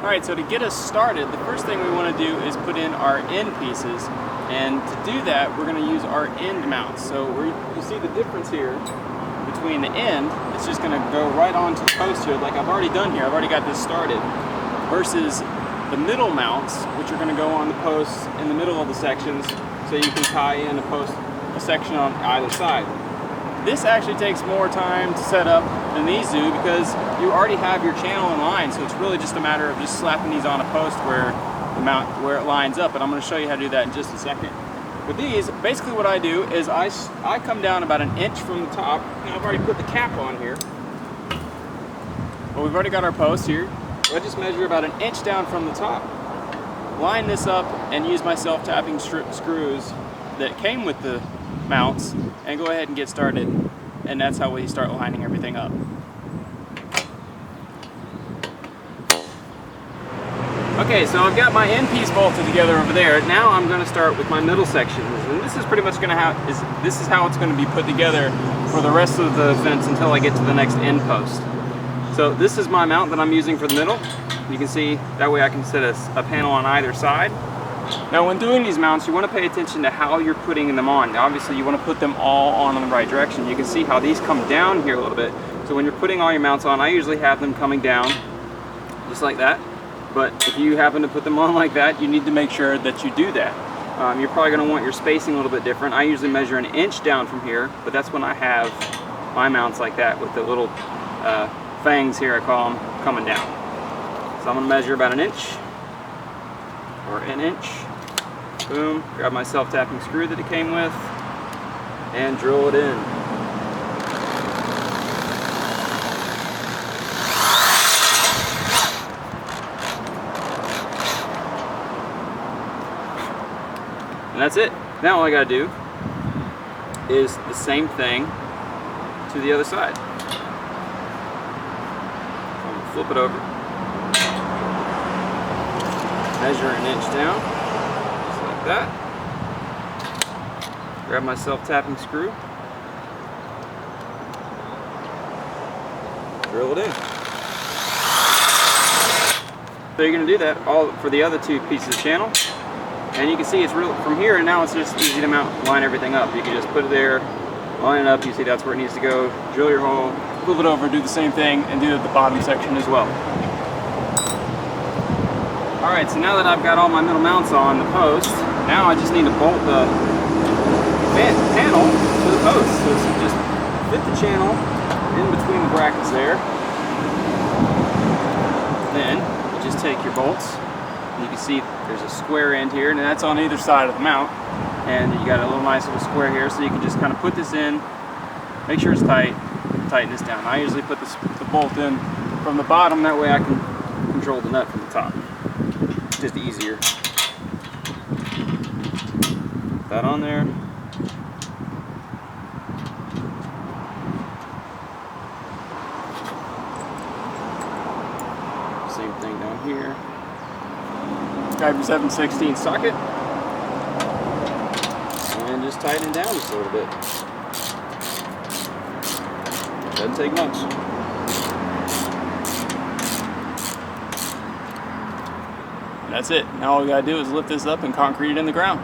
Alright, so to get us started, the first thing we want to do is put in our end pieces. And to do that, we're going to use our end mounts. So you see the difference here between the end, it's just going to go right onto the post here, like I've already done here. I've already got this started, versus the middle mounts, which are going to go on the posts in the middle of the sections, so you can tie in a section on either side. This actually takes more time to set up than these do because you already have your channel in line, so it's really just a matter of just slapping these on a post where it lines up, and I'm going to show you how to do that in just a second. With these, basically what I do is I come down about an inch from the top, and I've already put the cap on here. Well, we've already got our post here. I just measure about an inch down from the top, line this up, and use my self-tapping screws that came with the mounts, and go ahead and get started. And that's how we start lining everything up. Okay, so I've got my end piece bolted together over there. Now I'm going to start with my middle sections, and this is pretty much going to this is how it's going to be put together for the rest of the fence until I get to the next end post. So this is my mount that I'm using for the middle. You can see that way I can set a panel on either side. Now when doing these mounts, you want to pay attention to how you're putting them on. Now, obviously you want to put them all on in the right direction. You can see how these come down here a little bit. So when you're putting all your mounts on, I usually have them coming down just like that. But if you happen to put them on like that, you need to make sure that you do that. You're probably going to want your spacing a little bit different. I usually measure an inch down from here, but that's when I have my mounts like that with the little fangs here, I call them, coming down. So I'm going to measure about an inch, or an inch. Boom, grab my self-tapping screw that it came with, and drill it in. And that's it. Now all I gotta do is the same thing to the other side. So I'm gonna flip it over, measure an inch down, just like that. Grab my self-tapping screw, drill it in. So you're gonna do that all for the other two pieces of channel. And you can see it's real from here, and now it's just easy to line everything up. You can just put it there, line it up, you see that's where it needs to go, drill your hole, flip it over, do the same thing, and do the bottom section as well. Alright, so now that I've got all my middle mounts on the post, now I just need to bolt the panel to the post. So just fit the channel in between the brackets there. Then you just take your bolts. You can see there's a square end here, and that's on either side of the mount. And you got a little nice little square here, so you can just kind of put this in, make sure it's tight, tighten this down. I usually put the bolt in from the bottom, that way I can control the nut from the top. Just easier. Put that on there. Same thing down here. Grab your 7/16 socket and just tighten it down just a little bit. Doesn't take much. And that's it. Now all we gotta do is lift this up and concrete it in the ground.